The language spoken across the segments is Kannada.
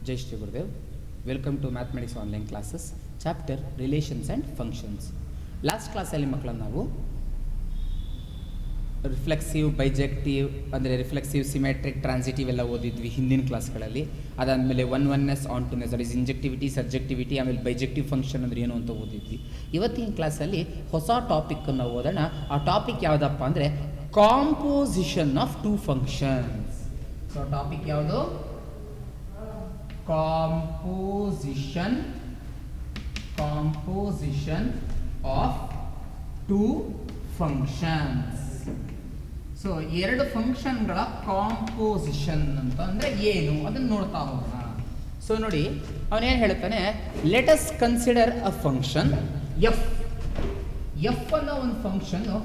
Jai Shri Gurudev. Welcome to Mathematics Online Classes, Chapter Relations and Functions. Last class ಅಲ್ಲಿ ಮಕ್ಕಳನ್ನ ನಾವು ರಿಫ್ಲೆಕ್ಸಿವ್, ಬೈಜೆಕ್ಟಿವ್ ಅಂದರೆ ರಿಫ್ಲೆಕ್ಸಿವ್, ಸಿಮೆಟ್ರಿಕ್, ಟ್ರಾನ್ಸಿಟಿವ್ ಎಲ್ಲ ಓದಿದ್ವಿ ಹಿಂದಿನ ಕ್ಲಾಸ್ಗಳಲ್ಲಿ. ಅದಾದಮೇಲೆ oneness, onto, that is injectivity, surjectivity, ಆಮೇಲೆ ಬೈಜೆಕ್ಟಿವ್ ಫಂಕ್ಷನ್ ಅಂದರೆ ಏನು ಅಂತ ಓದಿದ್ವಿ. ಇವತ್ತಿನ ಕ್ಲಾಸಲ್ಲಿ ಹೊಸ ಟಾಪಿಕ್ಕನ್ನು ಓದೋಣ. ಆ ಟಾಪಿಕ್ ಯಾವುದಪ್ಪ ಅಂದರೆ composition of two functions. So topic ಯಾವುದು? composition of two functions. So ಎರಡು ಫಂಕ್ಷನ್ಗಳ ಕಾಂಪೋಸಿಷನ್ ಅಂತ ಅಂದರೆ ಏನು ಅದನ್ನು ನೋಡ್ತಾ ಹೋಗೋಣ. ಸೊ ನೋಡಿ, ಅವನೇನು ಹೇಳ್ತಾನೆ, let us consider a function F. F ಅನ್ನೋ ಒಂದು ಫಂಕ್ಷನ್ನು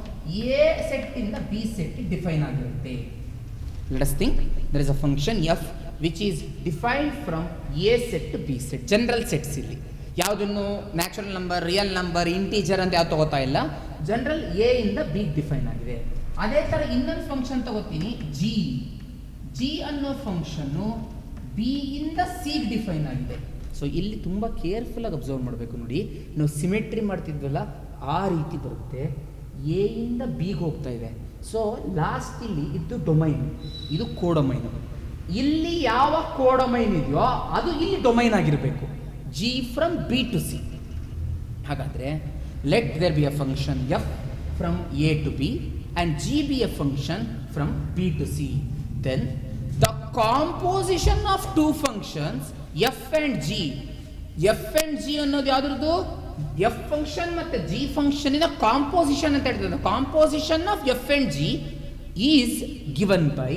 ಎ ಸೆಟ್ ಇಂದ ಬಿ ಸೆಟ್ ಡಿಫೈನ್ ಆಗಿರುತ್ತೆ. Let us think there is a function F which is defined from A set to B set. General sets ಇಲ್ಲಿ ಯಾವುದನ್ನು natural number, real number, integer ಅಂತ ಯಾವ್ದು ತಗೋತಾ ಇಲ್ಲ. ಜನರಲ್ ಎ ಇಂದ ಬಿ ಡಿಫೈನ್ ಆಗಿದೆ. ಅದೇ ಥರ ಇನ್ನೊಂದು ಫಂಕ್ಷನ್ ತಗೋತೀನಿ ಜಿ. ಜಿ ಅನ್ನೋ ಫಂಕ್ಷನ್ನು ಬಿ ಇಂದ ಸಿ ಡಿಫೈನ್ ಆಗಿದೆ. ಸೊ ಇಲ್ಲಿ ತುಂಬ ಕೇರ್ಫುಲ್ಲಾಗಿ ಅಬ್ಸರ್ವ್ ಮಾಡಬೇಕು. ನೋಡಿ, ನಾವು ಸಿಮೆಟ್ರಿ ಮಾಡ್ತಿದ್ವಲ್ಲ ಆ ರೀತಿ ಬರುತ್ತೆ. ಎ ಇಂದ ಬಿಗೆ ಹೋಗ್ತಾ ಇದೆ. ಸೊ ಲಾಸ್ಟ್ ಇಲ್ಲಿ ಇದು ಡೊಮೈನ್, ಇದು ಕೋಡೊಮೈನ್. ಇಲ್ಲಿ ಯಾವ ಕೋಡೊಮೈನ್ ಇದೆಯೋ ಅದು ಇಲ್ಲಿ ಡೊಮೈನ್ ಆಗಿರಬೇಕು. G from B to C. ಹಾಗಾದರೆ let there be a function f from A to B and g be a function from B to C. Then the composition of two functions f and g. F and g ಅನ್ನೋದು ಯಾವುದ್ರದ್ದು? ಎಫ್ ಫಂಕ್ಷನ್ ಮತ್ತು ಜಿ ಫಂಕ್ಷನಿನ ಕಾಂಪೋಸಿಷನ್ ಅಂತ ಹೇಳ್ತದೆ. Composition of F and G is given by,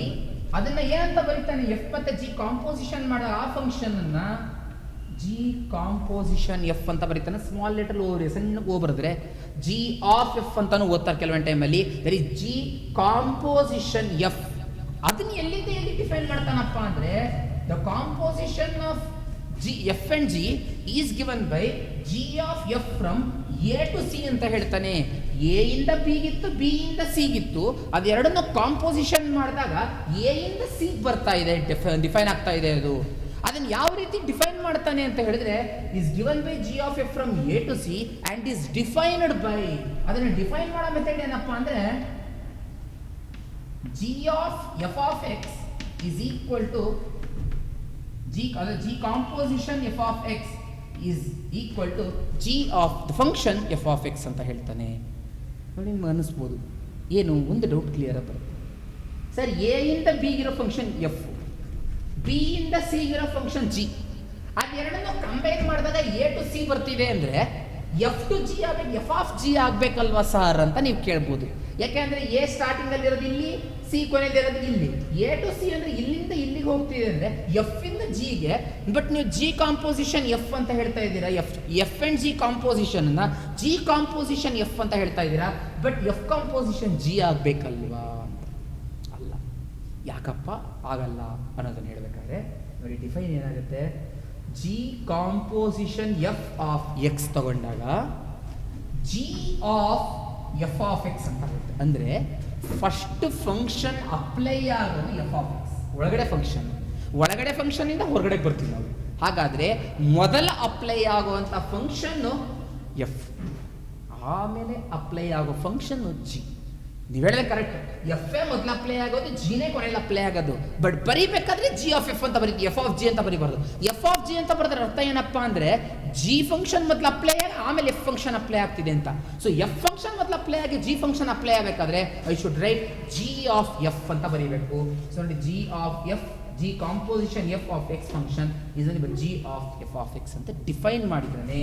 ಅದನ್ನ ಏನಂತ ಬರೀತಾನೆ, ಎಫ್ ಮತ್ತೆ ಜಿ ಕಾಂಪೋಸಿಷನ್ ಮಾಡೋ ಆ ಫಂಕ್ಷನ್ ಅನ್ನ ಜಿ ಕಾಂಪೋಸಿಷನ್ ಎಫ್ ಅಂತ ಬರೀತಾನೆ. ಸ್ಮಾಲ್ ಲೆಟರ್ ಓದ್ರಿ, ಸಣ್ಣ ಓ ಬರೆದ್ರೆ ಜಿ ಆಫ್ ಎಫ್ ಅಂತಾನು ಓದ್ತಾರೆ ಕೆಲವೊಂದು ಟೈಮಲ್ಲಿ. That is G composition F. ಅದನ್ನ ಎಲ್ಲಿ ಡಿಫೈನ್ ಮಾಡ್ತಾನಪ್ಪ ಅಂದ್ರೆ, the composition of G F and G is given by G of F from A to C ಅಂತ ಹೇಳ್ತಾನೆ. ಎ ಇಂದ ಬಿಗಿತ್ತು, ಬಿ ಇಂದ ಸಿಗಿತ್ತು, ಅದೆರಡನ್ನು ಕಾಂಪೋಸಿಷನ್ ಮಾಡಿದಾಗ ಎ ಇಂದ ಸಿ ಬರ್ತಾ ಇದೆ, ಡಿಫೈನ್ ಆಗ್ತಾ ಇದೆ. ಅದು ಅದನ್ನು ಯಾವ ರೀತಿ ಡಿಫೈನ್ ಮಾಡ್ತಾನೆ ಅಂತ ಹೇಳಿದ್ರೆ, is given by G of F from A to C and is defined by, ಅದನ್ನು ಡಿಫೈನ್ ಮಾಡೋ ಮೆಥಡ್ ಏನಪ್ಪ ಅಂದರೆ, G of F of X is equal to G composition F of X is equal to G of the function F of X ಅಂತ ಹೇಳ್ತಾನೆ. ನೋಡಿ, ನಿಮ್ಗೆ ಅನ್ನಿಸ್ಬೋದು ಏನು, ಒಂದು ಡೌಟ್ ಕ್ಲಿಯರ್ ಬರುತ್ತೆ. ಸರ್, ಎ ಇಂದ ಬಿಗಿರೋ ಫಂಕ್ಷನ್ ಎಫ್, ಬಿ ಇಂದ ಸಿಗಿರೋ ಫಂಕ್ಷನ್ ಜಿ, ಅದೆರಡನ್ನು ಕಂಬೈನ್ ಮಾಡಿದಾಗ ಎ ಟು ಸಿ ಬರ್ತಿದೆ ಅಂದರೆ ಎಫ್ ಟು ಜಿ ಆಗಬೇಕು, ಎಫ್ ಆಫ್ ಜಿ ಆಗಬೇಕಲ್ವಾ ಸರ್ ಅಂತ ನೀವು ಕೇಳ್ಬೋದು. ಯಾಕೆಂದರೆ ಎ ಸ್ಟಾರ್ಟಿಂಗಲ್ಲಿ ಇರೋದು ಇಲ್ಲಿ, ಸಿ ಕೊನೆಯಲ್ಲಿರೋದು ಇಲ್ಲಿ. ಎ ಟು ಸಿ ಅಂದರೆ ಇಲ್ಲಿಂದ ಇಲ್ಲಿಗೆ ಹೋಗ್ತಿದೆ ಅಂದರೆ ಎಫ್ ಇಂದ ಜಿಗೆ. ಬಟ್ ನೀವು ಜಿ ಕಾಂಪೋಸಿಷನ್ ಎಫ್ ಅಂತ ಹೇಳ್ತಾ ಇದ್ದೀರಾ, ಎಫ್ ಆ್ಯಂಡ್ ಜಿ ಕಾಂಪೋಸಿಷನ್ನ ಜಿ ಕಾಂಪೋಸಿಷನ್ ಎಫ್ ಅಂತ ಹೇಳ್ತಾ ಇದ್ದೀರಾ. ಬಟ್ ಎಫ್ ಕಾಂಪೋಸಿಷನ್ ಜಿ ಆಗಬೇಕಲ್ವಾ? ಅಲ್ಲ. ಯಾಕಪ್ಪ ಆಗಲ್ಲ ಅನ್ನೋದನ್ನು ಹೇಳಬೇಕಾದ್ರೆ ನೋಡಿ, ಡಿಫೈನ್ ಏನಾಗುತ್ತೆ, g composition F of x ತಗೊಂಡಾಗ g of F of X ಅಂತ ಆಗುತ್ತೆ. ಅಂದರೆ ಫಸ್ಟ್ ಫಂಕ್ಷನ್ ಅಪ್ಲೈ ಆಗೋದು ಎಫ್ ಆಫ್ ಎಕ್ಸ್ ಒಳಗಡೆ ಫಂಕ್ಷನ್, ಒಳಗಡೆ ಫಂಕ್ಷನಿಂದ ಹೊರಗಡೆ ಬರ್ತೀವಿ ನಾವು. ಹಾಗಾದರೆ ಮೊದಲ ಅಪ್ಲೈ ಆಗುವಂಥ ಫಂಕ್ಷನ್ನು ಎಫ್, ಆಮೇಲೆ ಅಪ್ಲೈ ಆಗೋ ಫಂಕ್ಷನ್ನು ಜಿ. ನೀವು ಹೇಳಿದ್ರೆ ಕರೆಕ್ಟ್, ಎಫ್ ಎ ಮೊದಲು ಅಪ್ಲೈ ಆಗೋದು, ಜಿನೇ ಕೊನೆಯಲ್ಲಿ ಅಪ್ಲೈ ಆಗೋದು. ಬಟ್ ಬರೀಬೇಕಾದ್ರೆ ಜಿ ಆಫ್ ಎಫ್ ಅಂತ ಬರೀತೀವಿ, ಎಫ್ ಆಫ್ ಜಿ ಅಂತ ಬರೀಬಾರ್ದು. ಎಫ್ ಆಫ್ ಜಿ ಅಂತ ಬರೆದ್ರೆ ಅರ್ಥ ಏನಪ್ಪ ಅಂದರೆ, ಜಿ ಫಂಕ್ಷನ್ ಮೊದಲು ಅಪ್ಲೈ ಆಗಿ ಆಮೇಲೆ ಎಫ್ ಫಂಕ್ಷನ್ ಅಪ್ಲೈ ಆಗ್ತಿದೆ ಅಂತ. ಸೊ ಎಫ್ ಫಂಕ್ಷನ್ ಮೊದಲು ಅಪ್ಲೈ ಆಗಿ ಜಿ ಫಂಕ್ಷನ್ ಅಪ್ಲೈ ಆಗಬೇಕಾದ್ರೆ I should write g of f ಅಂತ ಬರೀಬೇಕು. ಸೊ ನೋಡಿ, g of f, g composition F of x function ಇದರಲ್ಲಿ g of F of X ಅಂತ ಡಿಫೈನ್ ಮಾಡಿದ್ರೆ,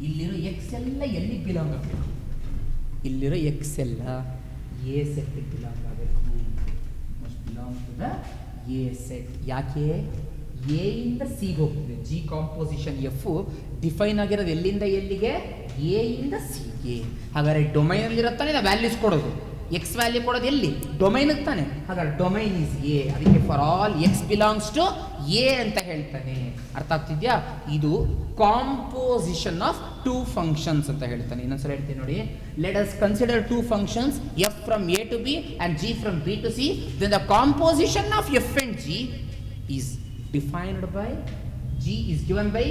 ಇಲ್ಲಿರೋ ಎಕ್ಸ್ ಎಲ್ಲ ಎಲ್ಲಿ ಬಿಲಾಂಗ್ ಆಗಬೇಕು? ಇಲ್ಲಿರೋ ಎಕ್ಸ್ ಎಲ್ಲ ಎ ಸೆಟ್ ಬಿಲಾಂಗ್ ಆಗಬೇಕು. Must belong to the A set. ಯಾಕೆ? ಎ ಇಂದ ಸಿಗೆ ಹೋಗ್ತಿದೆ. ಜಿ ಕಾಂಪೋಸಿಷನ್ ಎಫ್ ಡಿಫೈನ್ ಆಗಿರೋದು ಎಲ್ಲಿಂದ ಎಲ್ಲಿಗೆ? ಎ ಇಂದ ಸಿಗೆ. ಹಾಗಾದರೆ ಡೊಮೈನಲ್ಲಿರುತ್ತಾನೆ ನಾವು ವ್ಯಾಲ್ಯೂಸ್ ಕೊಡೋದು. ಎಕ್ಸ್ ವ್ಯಾಲ್ಯೂ ಕೊಡೋದು ಎಲ್ಲಿ? ಡೊಮೈನಿಗೆ ತಾನೆ. ಹಾಗಾದ್ರೆ ಡೊಮೈನ್ ಈಸ್ ಎ. ಅದಕ್ಕೆ for all X belongs to A ಅಂತ ಹೇಳ್ತಾನೆ. ಅರ್ಥ ಆಗ್ತಿದ್ಯಾ? ಇದು ಕಾಂಪೋಸಿಷನ್ ಆಫ್ ಟೂ ಫಂಕ್ಷನ್ಸ್ ಅಂತ ಹೇಳ್ತಾನೆ. ಇನ್ನೊಂದ್ಸಲ ಹೇಳ್ತೀನಿ ನೋಡಿ, let us consider two functions F from A to B and G from B to C. Then the composition of F and G is defined by G is given by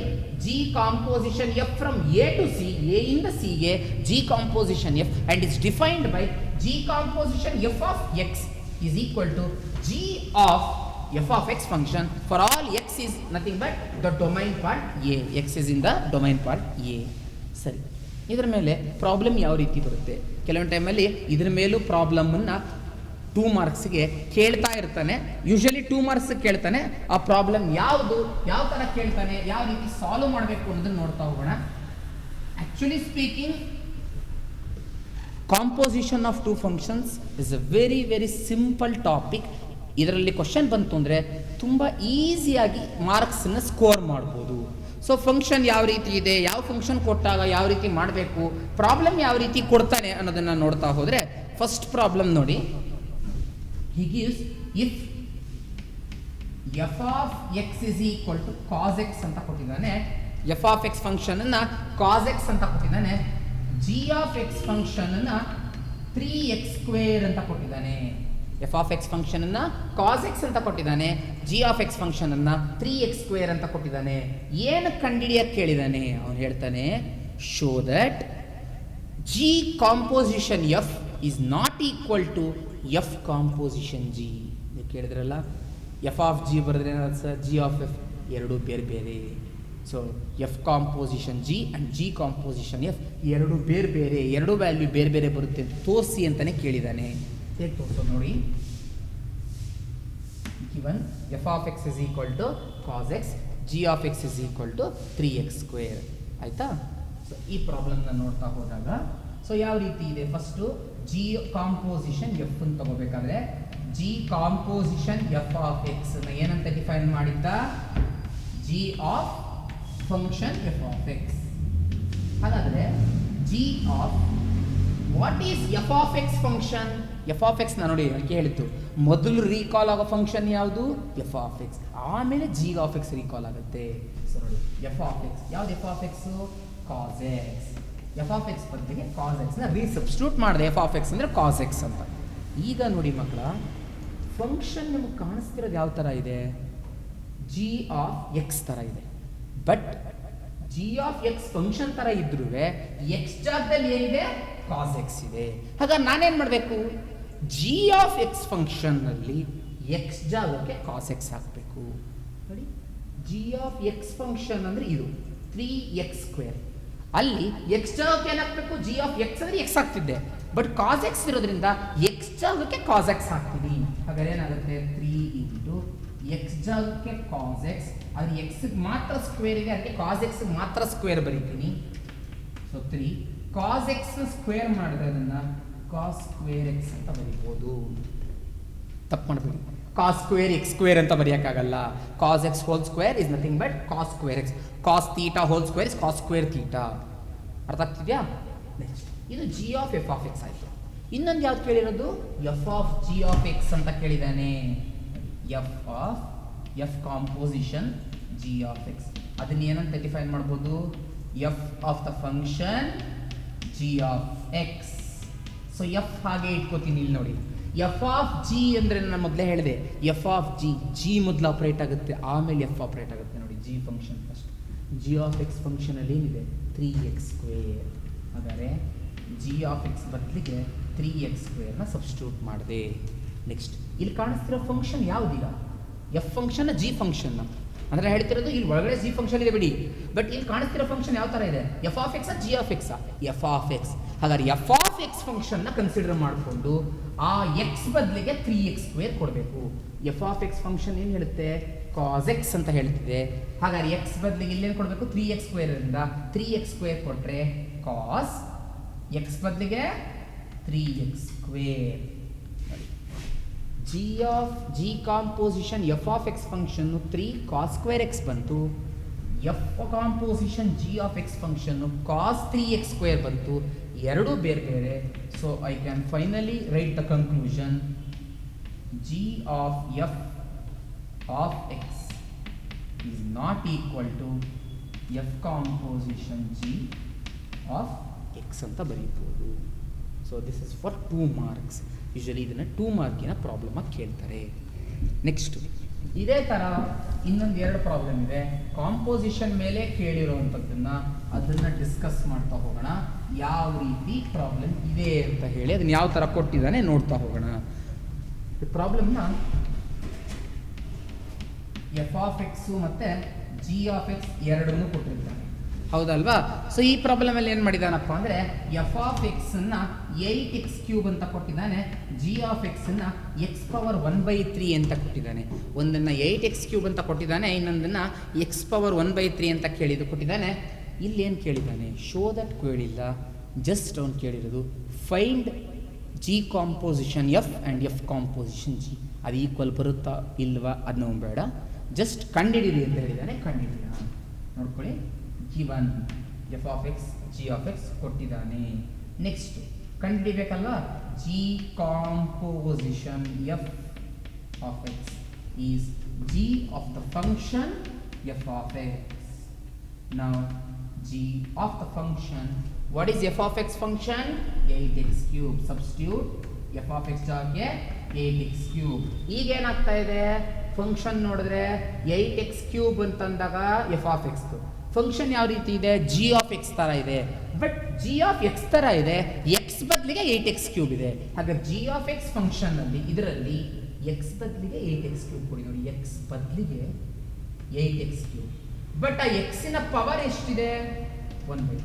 G composition F from A to C, A ಇಂದ C ಗೆ G composition F and is defined by G composition F of X is equal to G of F of X function for all X is nothing but the domain part A. X is in the domain part A. ಸರಿ, ಇದರ ಮೇಲೆ ಪ್ರಾಬ್ಲಮ್ ಯಾವ ರೀತಿ ಬರುತ್ತೆ? ಕೆಲವೊಂದು ಟೈಮಲ್ಲಿ ಇದ್ರ ಮೇಲೂ ಪ್ರಾಬ್ಲಮನ್ನು 2 ಮಾರ್ಕ್ಸ್ಗೆ ಕೇಳ್ತಾ ಇರ್ತಾನೆ. ಯೂಶಲಿ 2 ಮಾರ್ಕ್ಸ್ ಕೇಳ್ತಾನೆ. ಆ ಪ್ರಾಬ್ಲಮ್ ಯಾವುದು, ಯಾವ ಥರ ಕೇಳ್ತಾನೆ, ಯಾವ ರೀತಿ ಸಾಲ್ವ್ ಮಾಡಬೇಕು ಅನ್ನೋದನ್ನು ನೋಡ್ತಾ ಹೋಗೋಣ. Actually speaking, composition of 2 functions is a very very simple topic. ಇದರಲ್ಲಿ ಕ್ವಶನ್ ಬಂತು ಅಂದರೆ ತುಂಬ ಈಸಿಯಾಗಿ ಮಾರ್ಕ್ಸನ್ನು ಸ್ಕೋರ್ ಮಾಡ್ಬೋದು. ಸೊ ಫಂಕ್ಷನ್ ಯಾವ ರೀತಿ ಇದೆ, ಯಾವ ಫಂಕ್ಷನ್ ಕೊಟ್ಟಾಗ ಯಾವ ರೀತಿ ಮಾಡಬೇಕು, ಪ್ರಾಬ್ಲಮ್ ಯಾವ ರೀತಿ ಕೊಡ್ತಾನೆ ಅನ್ನೋದನ್ನು ನೋಡ್ತಾ ಹೋದರೆ, ಫಸ್ಟ್ ಪ್ರಾಬ್ಲಮ್ ನೋಡಿ. He gives if f of x is equal to cos x ಅಂತ ಕೊಟ್ಟಿದ್ದಾನೆ. f of x ಫಂಕ್ಷನ್ ಅನ್ನ cos x ಅಂತ ಕೊಟ್ಟಿದ್ದಾನೆ. g of x ಫಂಕ್ಷನ್ ಅನ್ನ 3x² ಅಂತ ಕೊಟ್ಟಿದ್ದಾನೆ. f of x ಫಂಕ್ಷನ್ ಅನ್ನ cos x ಅಂತ ಕೊಟ್ಟಿದ್ದಾನೆ. g of x ಫಂಕ್ಷನ್ ಅನ್ನ 3x² ಅಂತ ಕೊಟ್ಟಿದ್ದಾನೆ. ಏನು ಕಂಡುಹಿಡಿಯಕ್ಕೆ ಕೇಳಿದಾನೆ? ಅವನು ಹೇಳ್ತಾನೆ, show that g composition f is not equal to f composition g. ನೀವು ಕೇಳಿದ್ರಲ್ಲ, f of g ಬರೆದ್ರೆ ಏನಾಗುತ್ತೆ ಸರ್? g of f ಎರಡು ಬೇರೆ ಬೇರೆ. So f composition g and g composition f ಎರಡು ಬೇರೆ ಬೇರೆ, ಎರಡು ವ್ಯಾಲ್ಯೂ ಬೇರೆ ಬೇರೆ ಬರುತ್ತೆ ಅಂತ ತೋರಿಸಿ ಅಂತಲೇ ಕೇಳಿದ್ದಾನೆ. ಹೇಗೆ ತೋರಿಸೋದು ನೋಡಿ. Given f of x is equal to cos x, g of x is equal to 3x². ಆಯಿತಾ? ಸೊ ಈ ಪ್ರಾಬ್ಲಮ್ನ ನೋಡ್ತಾ ಹೋದಾಗ, ಸೊ ಯಾವ ರೀತಿ ಇದೆ? ಫಸ್ಟು ಜಿ ಕಾಂಪೋಸಿಷನ್ ಎಫ್ ಅಂತ ತಗೋಬೇಕಾದ್ರೆ, g composition F of x ಏನಂತ ಡಿಫೈನ್ ಮಾಡಿದ್ದ? G of function F of x. ಹಾಗಾದರೆ g of what is f of x function? F of x ನಾನು ನೋಡಿ ಅದಕ್ಕೆ ಹೇಳಿತ್ತು, ಮೊದಲು ರೀಕಾಲ್ ಆಗೋ ಫಂಕ್ಷನ್ ಯಾವುದು? F of x. ಆಮೇಲೆ ಜಿ ಆಫ್ ಎಕ್ಸ್ ರೀಕಾಲ್ ಆಗುತ್ತೆ. ಸೊ ನೋಡಿ, ಎಫ್ ಆಫ್ ಎಕ್ಸ್ ಯಾವ್ದು? F of x cos x. F of x ಬದಲಿಗೆ ಕಾಸ್ ಎಕ್ಸ್ನ ರೀಸಬ್ಸ್ಟಿಟ್ಯೂಟ್ ಮಾಡಿದೆ. ಎಫ್ ಆಫ್ ಎಕ್ಸ್ ಅಂದರೆ ಕಾಸ್ ಎಕ್ಸ್ ಅಂತ. ಈಗ ನೋಡಿ ಮಕ್ಕಳ, ಫಂಕ್ಷನ್ ನಿಮಗೆ ಕಾಣಿಸ್ತಿರೋದು ಯಾವ ಥರ ಇದೆ? ಜಿ ಆಫ್ ಎಕ್ಸ್ ಥರ ಇದೆ. But G of x function ಥರ ಇದ್ರೂ ಎಕ್ಸ್ ಜಾಗದಲ್ಲಿ ಏನಿದೆ? ಕಾಸ್ ಎಕ್ಸ್ ಇದೆ. ಹಾಗಾಗಿ ನಾನೇನು ಮಾಡಬೇಕು? ಜಿ ಆಫ್ ಎಕ್ಸ್ ಫಂಕ್ಷನ್ನಲ್ಲಿ ಎಕ್ಸ್ ಜಾಗಕ್ಕೆ ಕಾಸ್ ಎಕ್ಸ್ ಹಾಕಬೇಕು. ನೋಡಿ, ಜಿ ಆಫ್ ಎಕ್ಸ್ ಫಂಕ್ಷನ್ ಅಂದರೆ ಇದು 3x². ಅಲ್ಲಿ ಎಕ್ಸ್ ಜಾಗಕ್ಕೆ ಏನಾಗಬೇಕು? ಜಿ ಆಫ್ ಎಕ್ಸ್ ಅಂದರೆ ಎಕ್ಸ್ ಆಗ್ತಿದ್ದೆ, ಬಟ್ ಕಾಸ್ ಎಕ್ಸ್ ಇರೋದ್ರಿಂದ ಎಕ್ಸ್ ಜಾಗಕ್ಕೆ ಕಾಸ್ ಎಕ್ಸ್ ಹಾಕ್ತೀವಿ. ಹಾಗಾದ್ರೆ ಏನಾಗುತ್ತೆ? 3 ಇಂಟು ಎಕ್ಸ್ ಜಾಗಕ್ಕೆ ಕಾಸ್ ಎಕ್ಸ್. ಅದು ಎಕ್ಸ್ಗೆ ಮಾತ್ರ ಸ್ಕ್ವೇರ್ ಇದೆ, ಅದಕ್ಕೆ ಕಾಸ್ ಎಕ್ಸ್ಗೆ ಮಾತ್ರ ಸ್ಕ್ವೇರ್ ಬರೀತೀನಿ. ಸೊ 3 ಕಾಸ್ ಎಕ್ಸ್ ಸ್ಕ್ವೇರ್ ಮಾಡಿದ್ರೆ ಅದನ್ನು ಕಾಸ್ ಸ್ಕ್ವೇರ್ ಎಕ್ಸ್ ಅಂತ ಬರೀಬೋದು. ತಪ್ಪು ಮಾಡಬೇಡಿ, ಕಾಸ್ ಸ್ಕ್ವೇರ್ ಎಕ್ಸ್ ಸ್ಕ್ವೇರ್ ಅಂತ ಬರೆಯೋಕ್ಕಾಗಲ್ಲ. Cos x whole square is nothing but cos square x. Cos theta whole square is cos square theta. ಅರ್ಥ ಆಗ್ತಿದೆಯಾ? ನೆಕ್ಸ್ಟ್ ಇದು g of F of x ಆಯಿತು. ಇನ್ನೊಂದು ಯಾವ್ದು ಕೇಳಿರೋದು? F of g of X ಅಂತ ಕೇಳಿದ್ದಾನೆ. F of f composition g of x. ಅದನ್ನ ಏನಂತ ಡಿಫೈನ್ ಮಾಡ್ಬೋದು? F of the function g of x. So f ಹಾಗೆ ಇಟ್ಕೋತೀನಿ ಇಲ್ಲಿ ನೋಡಿ. ಎಫ್ ಆಫ್ ಜಿ ಅಂದರೆ ನಾನು ಮೊದಲೇ ಹೇಳಿದೆ, ಎಫ್ ಆಫ್ ಜಿ, ಜಿ ಮೊದಲು ಆಪ್ರೇಟ್ ಆಗುತ್ತೆ, ಆಮೇಲೆ ಎಫ್ ಆಪ್ರೇಟ್ ಆಗುತ್ತೆ. ನೋಡಿ, g function first. G of x ಫಂಕ್ಷನಲ್ಲಿ ಏನಿದೆ? 3x². ಹಾಗಾದರೆ ಜಿ ಆಫ್ ಎಕ್ಸ್ ಬದಲಿಗೆ 3x² ಸಬ್ಸ್ಟಿಟ್ಯೂಟ್ ಮಾಡಿದೆ. ನೆಕ್ಸ್ಟ್ ಇಲ್ಲಿ ಕಾಣಿಸ್ತಿರೋ ಫಂಕ್ಷನ್ ಯಾವುದೀಗ? ಎಫ್ ಫಂಕ್ಷನ್, ಜಿ ಫಂಕ್ಷನ್ ಅಂದರೆ ಹೇಳ್ತಿರೋದು ಇಲ್ಲಿ ಒಳಗಡೆ ಜಿ ಫಂಕ್ಷನ್ ಇದೆ ಬಿಡಿ, ಬಟ್ ಇಲ್ಲಿ ಕಾಣಿಸ್ತಿರೋ ಫಂಕ್ಷನ್ ಯಾವ ಥರ ಇದೆ? F of x, g of x? F of x. ಹಾಗಾದ್ರೆ ಎಫ್ ಆಫ್ ಎಕ್ಸ್ ಫಂಕ್ಷನ್ನ ಕನ್ಸಿಡರ್ ಮಾಡಿಕೊಂಡು ಆ ಎಕ್ಸ್ ಬದಲಿಗೆ 3x² ಕೊಡಬೇಕು. ಎಫ್ ಆಫ್ ಎಕ್ಸ್ ಫಂಕ್ಷನ್ ಏನು ಹೇಳುತ್ತೆ? ಕಾಸ್ ಎಕ್ಸ್ ಅಂತ ಹೇಳ್ತಿದೆ. ಹಾಗಾದ್ರೆ ಎಕ್ಸ್ ಬದಲಿಗೆ ಇಲ್ಲೇನು ಕೊಡಬೇಕು? 3x² ಇಂದ 3x² ಕೊಟ್ಟರೆ ಕಾಸ್, ಎಕ್ಸ್ ಬದಲಿಗೆ 3x². G composition F of x function 3 cos square x ಬಂತು. F composition g of x function cos 3x² ಬಂತು. ಎರಡೂ ಬೇರೆ ಬೇರೆ. So I can finally write the conclusion. G of F of X is not equal to F composition g of X ಅಂತ ಬರೀಬೋದು. So this is for 2 marks. Usually ಇದನ್ನು 2 ಮಾರ್ಕಿನ ಪ್ರಾಬ್ಲಮಾಗಿ ಕೇಳ್ತಾರೆ. ನೆಕ್ಸ್ಟ್ ಇದೇ ಥರ ಇನ್ನೊಂದು ಎರಡು ಪ್ರಾಬ್ಲಮ್ ಇದೆ. ಕಾಂಪೋಸಿಷನ್ ಮೇಲೆ ಕೇಳಿರುವಂಥದ್ದನ್ನು ಅದನ್ನು ಡಿಸ್ಕಸ್ ಮಾಡ್ತಾ ಹೋಗೋಣ. ಯಾವ ರೀತಿ ಪ್ರಾಬ್ಲಮ್ ಇದೆ ಅಂತ ಹೇಳಿ ಅದನ್ನ ಯಾವ ಥರ ಕೊಟ್ಟಿದ್ದಾನೆ ನೋಡ್ತಾ ಹೋಗೋಣ. ಈ ಪ್ರಾಬ್ಲಮ್ನ ಎಫ್ ಆಫ್ ಎಕ್ಸು ಮತ್ತು ಜಿ ಆಫ್ ಎಕ್ಸ್ ಎರಡನ್ನೂ ಕೊಟ್ಟಿರ್ತಾನೆ, ಹೌದಲ್ವಾ? ಸೊ ಈ ಪ್ರಾಬ್ಲಮಲ್ಲಿ ಏನು ಮಾಡಿದಾನಪ್ಪ ಅಂದರೆ ಎಫ್ ಆಫ್ ಎಕ್ಸನ್ನು 8x³ ಅಂತ ಕೊಟ್ಟಿದ್ದಾನೆ, ಜಿ ಆಫ್ ಎಕ್ಸನ್ನು x⁻1/3 ಅಂತ ಕೊಟ್ಟಿದ್ದಾನೆ. ಒಂದನ್ನು 8x³ ಅಂತ ಕೊಟ್ಟಿದ್ದಾನೆ, ಇನ್ನೊಂದನ್ನು x⁻1/3 ಅಂತ ಕೊಟ್ಟಿದ್ದಾನೆ. ಇಲ್ಲೇನು ಕೇಳಿದ್ದಾನೆ? ಶೋ ದಟ್ ಕೇಳಿಲ್ಲ, ಜಸ್ಟ್ ಅವ್ನು ಕೇಳಿರೋದು find g composition f and f composition g. ಅದು ಈಕ್ವಲ್ ಬರುತ್ತಾ ಇಲ್ವಾ ಅದನ್ನ ಬೇಡ, ಜಸ್ಟ್ ಕಂಡಿಡಿರಿ ಅಂತ ಹೇಳಿದ್ದಾನೆ. ಕಂಡಿಡಿಯೋಣ, ನೋಡ್ಕೊಳ್ಳಿ. Given f of x g of x ಕೊಟ್ಟಿದ್ದಾನೆ. ನೆಕ್ಸ್ಟ್ ಕಂಡುಹಿಡಿಬೇಕಲ್ಲ, g composition F of X is g of the function F of x. ನಾವು g of the function, what is f of x function? 8x³. Substitute f of x ಜಾಗೆ 8x³. ಈಗ ಏನಾಗ್ತಾ ಇದೆ? ಫಂಕ್ಷನ್ ನೋಡಿದ್ರೆ 8x³ ಅಂತಂದಾಗ ಎಫ್ ಆಫ್ ಎಕ್ಸ್ ಫಂಕ್ಷನ್ ಯಾವ ರೀತಿ ಇದೆ? ಜಿ ಆಫ್ ಎಕ್ಸ್ ಥರ ಇದೆ. ಬಟ್ ಜಿ ಆಫ್ ಎಕ್ಸ್ ಥರ ಇದೆ, ಎಕ್ಸ್ ಬದಲಿಗೆ 8x³ ಇದೆ. ಹಾಗಾದ್ರೆ ಜಿ ಆಫ್ ಎಕ್ಸ್ ಫಂಕ್ಷನ್ನಲ್ಲಿ ಇದರಲ್ಲಿ ಎಕ್ಸ್ ಬದಲಿಗೆ 8x³ ಕೊಡಿ. ನೋಡಿ, ಎಕ್ಸ್ ಬದಲಿಗೆ 8x³. ಬಟ್ ಆ ಎಕ್ಸಿನ ಪವರ್ ಎಷ್ಟಿದೆ? 1/3.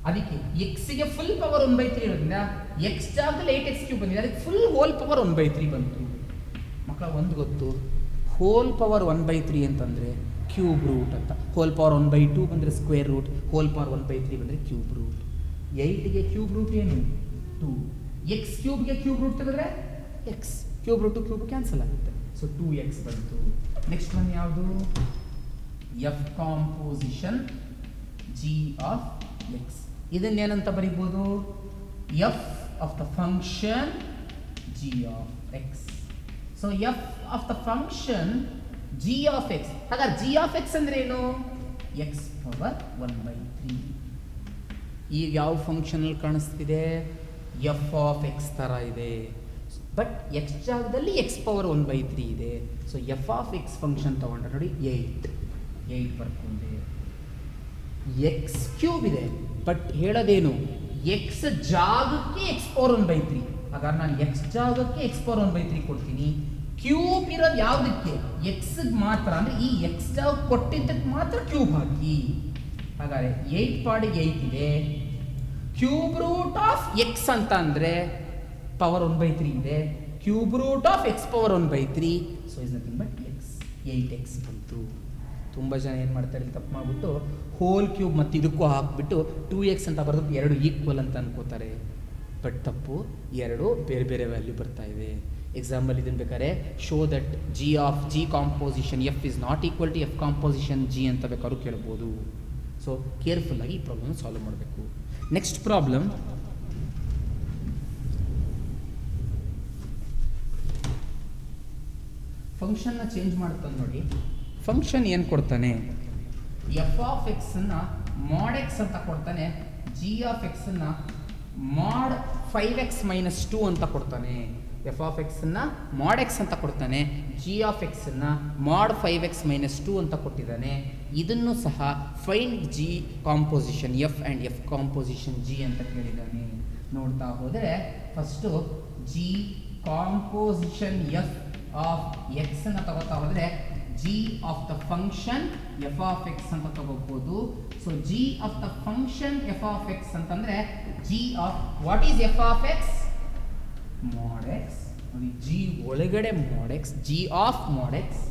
ಅದಕ್ಕೆ ಎಕ್ಸಿಗೆ ಫುಲ್ ಪವರ್ 1/3 ಇರೋದ್ರಿಂದ ಎಕ್ಸ್ ಜಾಗದಲ್ಲಿ 8x³ ಬಂದಿದೆ, ಅದಕ್ಕೆ ಫುಲ್ ಹೋಲ್ ಪವರ್ 1/3 ಬಂತು. ಮಕ್ಕಳ ಒಂದು ಗೊತ್ತು, ಹೋಲ್ ಪವರ್ 1/3 ಅಂತಂದರೆ ಕ್ಯೂಬ್ ರೂಟ್ ಅಂತ. ಹೋಲ್ ಪವರ್ 1/2 ಬಂದರೆ ಸ್ಕ್ವೇರ್ ರೂಟ್, ಹೋಲ್ ಪವರ್ 1/3 ಬಂದರೆ ಕ್ಯೂಬ್ ರೂಟ್. 8ಗೆ ಕ್ಯೂಬ್ ರೂಟ್ ಏನು? 2. x³ ಕ್ಯೂಬ್ ರೂಟ್ ತೆಗೆದ್ರೆ x, cube root cube cancel ಆಗುತ್ತೆ. ಸೊ 2x ಬಂತು. ನೆಕ್ಸ್ಟ್ ಒನ್ ಯಾವುದು? F composition g of x. ಇದನ್ನೇನಂತ ಬರೀಬೋದು? F of the function g of x. So f of the function g of x. ಹಾಗಾದ್ರೆ ಜಿ ಆಫ್ ಎಕ್ಸ್ ಅಂದ್ರೆ ಏನು? x⁻1/3. ಈಗ ಯಾವ ಫಂಕ್ಷನಲ್ಲಿ ಕಾಣಿಸ್ತಿದೆ? ಎಫ್ ಆಫ್ ಎಕ್ಸ್ ಥರ ಇದೆ, ಬಟ್ ಎಕ್ಸ್ ಜಾಗದಲ್ಲಿ x⁻1/3 ಇದೆ. So f of x function ತಗೊಂಡ್ರೆ ನೋಡಿ 8 ಬರ್ಕೊಂಡೆ. x³ ಇದೆ, ಬಟ್ ಹೇಳೋದೇನು? ಎಕ್ಸ್ ಜಾಗಕ್ಕೆ x⁻1/3. ಹಾಗಾದ್ರೆ ನಾನು ಎಕ್ಸ್ ಜಾಗಕ್ಕೆ x⁻1/3 ಕೊಡ್ತೀನಿ. ಕ್ಯೂಬ್ ಇರೋದು ಯಾವುದಕ್ಕೆ? ಎಕ್ಸ್ಗೆ ಮಾತ್ರ. ಅಂದರೆ ಈ ಎಕ್ಸ್ ಜಾಗ ಕೊಟ್ಟಿದ್ದಕ್ಕೆ ಮಾತ್ರ ಕ್ಯೂಬ್ ಹಾಕಿ. ಹಾಗಾದರೆ 8 ಪಾಡಿಗೆ 8 ಇದೆ. ಕ್ಯೂಬ್ ರೂಟ್ ಆಫ್ ಎಕ್ಸ್ ಅಂತ ಅಂದರೆ ಪವರ್ 1/3 ಇದೆ. Cube root of x⁻1/3. So is nothing but X. 8x ಬಂತು. ತುಂಬ ಜನ ಏನು ಮಾಡ್ತಾರೆ, ತಪ್ಪು ಮಾಡಿಬಿಟ್ಟು ಹೋಲ್ ಕ್ಯೂಬ್ ಮತ್ತು ಇದಕ್ಕೂ ಹಾಕ್ಬಿಟ್ಟು 2x ಅಂತ ಬರೋದಕ್ಕೆ ಎರಡು ಈಕ್ವಲ್ ಅಂತ ಅನ್ಕೋತಾರೆ. ಬಟ್ ತಪ್ಪು, ಎರಡು ಬೇರೆ ಬೇರೆ ವ್ಯಾಲ್ಯೂ ಬರ್ತಾ ಇದೆ. ಎಕ್ಸಾಂಪಲ್ ಇದನ್ನು ಬೇಕಾದ್ರೆ show that G of G composition F is not equal to F composition G ಅಂತ ಬೇಕಾದ್ರೂ ಕೇಳ್ಬೋದು. ಸೊ ಕೇರ್ಫುಲ್ಲಾಗಿ ಈ ಪ್ರಾಬ್ಲಮ್ ಸಾಲ್ವ್ ಮಾಡಬೇಕು. ನೆಕ್ಸ್ಟ್ ಪ್ರಾಬ್ಲಮ್, ಫಂಕ್ಷನ್ನ ಚೇಂಜ್ ಮಾಡ್ತಾನೆ ನೋಡಿ. ಫಂಕ್ಷನ್ ಏನು ಕೊಡ್ತಾನೆ? ಎಫ್ ಆಫ್ ಎಕ್ಸನ್ನು ಮಾಡ್ ಎಕ್ಸ್ ಅಂತ ಕೊಡ್ತಾನೆ, ಜಿ ಆಫ್ ಎಕ್ಸನ್ನು ಮಾಡ್ 5x-2 ಅಂತ ಕೊಡ್ತಾನೆ. ಎಫ್ ಆಫ್ ಎಕ್ಸನ್ನು ಮಾಡ್ ಎಕ್ಸ್ ಅಂತ ಕೊಡ್ತಾನೆ, ಜಿ ಆಫ್ ಎಕ್ಸನ್ನು ಮಾಡ್ 5x-2 ಅಂತ ಕೊಟ್ಟಿದ್ದಾನೆ. ಇದನ್ನು ಸಹ find g composition f and f composition G ಅಂತ ಕೇಳಿದ್ದಾನೆ. ನೋಡ್ತಾ ಹೋದರೆ first g composition F of x ಅನ್ನು ತಗೋತಾ ಹೋದರೆ g of the function F of X ಅಂತ ತಗೋಬಹುದು. So g of the function F of x ಅಂತಂದರೆ g of what is f of x? Mod x. ನೋಡಿ, ಜಿ ಒಳಗಡೆ mod x, g of mod x.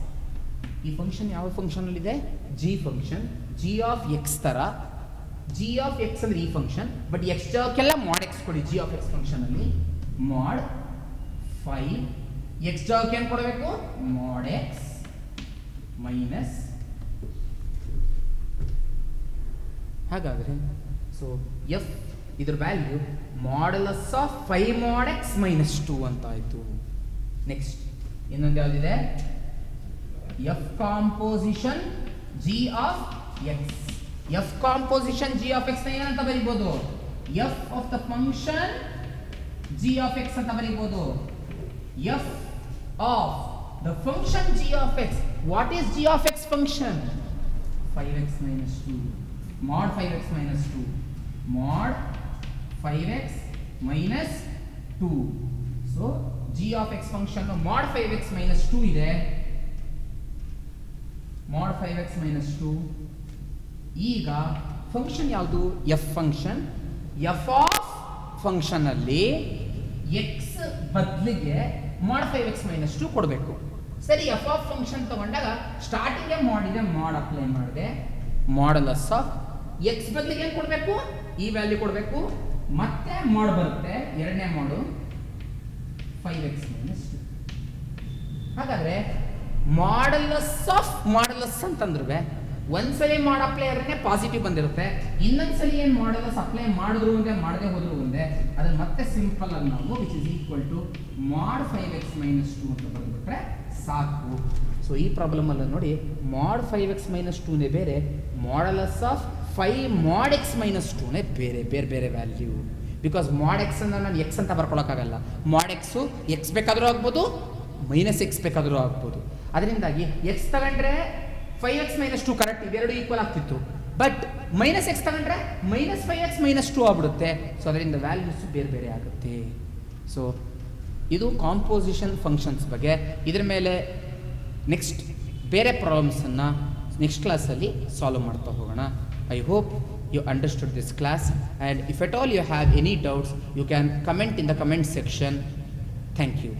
ಈ ಫಂಕ್ಷನ್ ಯಾವ ಫಂಕ್ಷನಲ್ಲಿದೆ? G function. G of X ಥರ, ಜಿ ಆಫ್ ಎಕ್ಸ್ ಅಂದರೆ ಈ function, but X ಜಾಗಕ್ಕೆಲ್ಲ mod x ಕೊಡಿ. ಜಿ ಆಫ್ ಎಕ್ಸ್ ಫಂಕ್ಷನಲ್ಲಿ ಮಾಡ್ 5, ಎಕ್ಸ್ ಜಾಗಕ್ಕೆ ಏನು ಕೊಡಬೇಕು? Mod x minus. ಹಾಗಾದರೆ ಸೊ ಎಫ್ ಇದ್ರ value modulus of 5 mod x - 2 ಅಂತ ಆಯಿತು. ನೆಕ್ಸ್ಟ್ ಇನ್ನೊಂದು ಯಾವುದಿದೆ? F composition g of x. F composition g of x ಏನಂತ ಬರೀಬೋದು? F of the function g of X ಅಂತ ಬರೀಬೋದು. F of the function g of x. What is g of x function? 5x minus 2. Mod 5x minus 2. Mod 5x minus 2. So g of x function mod 5x minus 2 ಇದೆ. mod 5x minus 2. ಈಗ ಫಂಕ್ಷನ್ ಯಾವುದು? F function. F of function ಅಲ್ಲಿ ಎಕ್ಸ್ ಬದಲಿಗೆ mod 5x minus 2 ಕೊಡಬೇಕು. ಸರಿ, ಎಫ್ ಆಫ್ ಫಂಕ್ಷನ್ ತಗೊಂಡಾಗ ಸ್ಟಾರ್ಟಿಂಗ್ ಮಾಡಿದೆ, ಮಾಡ್ ಅಪ್ಲೈ ಮಾಡಿದೆ, ಮಾಡಲಸ್ ಆಫ್ ಎಕ್ಸ್ ಬದಲಿಗೆ ಏನು ಕೊಡಬೇಕು? ಈ ವ್ಯಾಲ್ಯೂ ಕೊಡಬೇಕು. ಮತ್ತೆ ಮಾಡ್ ಬರುತ್ತೆ, ಎರಡನೇ ಮಾಡು 5x minus 2. ಹಾಗಾದ್ರೆ ಮಾಡಲಸ್ ಆಫ್ ಮಾಡಲಸ್ ಅಂತಂದ್ರೆ ಒಂದ್ಸಲಿ ಮಾಡ್ ಅಪ್ಲೈ ಆದ್ರೆ ಪಾಸಿಟಿವ್ ಬಂದಿರುತ್ತೆ, ಇನ್ನೊಂದ್ಸಲಿ ಏನು ಮಾಡಲಸ್ ಅಪ್ಲೈ ಮಾಡಿದ್ರು ಒಂದೇ, ಮಾಡದೆ ಹೋದ್ರು ಒಂದೇ. ಅದನ್ನ ಮತ್ತೆ ಸಿಂಪಲ್ ಆಗಿ ನಾವು ವಿಚ್ ಇಸ್ ಈಕ್ವಲ್ ಟು ಮಾಡ್ 5x minus 2 ಅಂತ ಬರೆದ್ಬಿಟ್ರೆ ಸಾಕು. ಸೊ ಈ ಪ್ರಾಬ್ಲಮ್ ಅಲ್ಲ ನೋಡಿ, ಮಾಡ್ 5x minus 2ನೇ ಬೇರೆ, modulus of 5 mod x minus 2ನೇ ಬೇರೆ ಬೇರೆ ಬೇರೆ ವ್ಯಾಲ್ಯೂ. ಬಿಕಾಸ್ ಮಾಡ್ ಎಕ್ಸ್ ಅನ್ನು ನಾನು ಎಕ್ಸ್ ಅಂತ ಬರ್ಕೊಳಕ್ಕಾಗಲ್ಲ. ಮಾಡ್ ಎಕ್ಸು ಎಕ್ಸ್ ಬೇಕಾದರೂ ಆಗ್ಬೋದು, ಮೈನಸ್ ಎಕ್ಸ್ ಬೇಕಾದರೂ ಆಗ್ಬೋದು. ಅದರಿಂದಾಗಿ ಎಕ್ಸ್ ತಗೊಂಡ್ರೆ 5x minus 2 ಕರೆಕ್ಟ್, ಇವೆರಡು ಈಕ್ವಲ್ ಆಗ್ತಿತ್ತು. ಬಟ್ ಮೈನಸ್ ಎಕ್ಸ್ ತಗೊಂಡ್ರೆ ಮೈನಸ್ 5x minus 2 ಆಗ್ಬಿಡುತ್ತೆ. ಸೊ ಅದರಿಂದ ವ್ಯಾಲ್ಯೂಸ್ ಬೇರೆ ಬೇರೆ ಆಗುತ್ತೆ. ಸೊ ಇದು ಕಾಂಪೋಸಿಷನ್ ಫಂಕ್ಷನ್ಸ್ ಬಗ್ಗೆ. ಇದ್ರ ಮೇಲೆ ನೆಕ್ಸ್ಟ್ ಬೇರೆ ಪ್ರಾಬ್ಲಮ್ಸನ್ನು ನೆಕ್ಸ್ಟ್ ಕ್ಲಾಸಲ್ಲಿ ಸಾಲ್ವ್ ಮಾಡ್ತಾ ಹೋಗೋಣ. I hope you understood this class, and if at all you have any doubts, you can comment in the comment section. Thank you.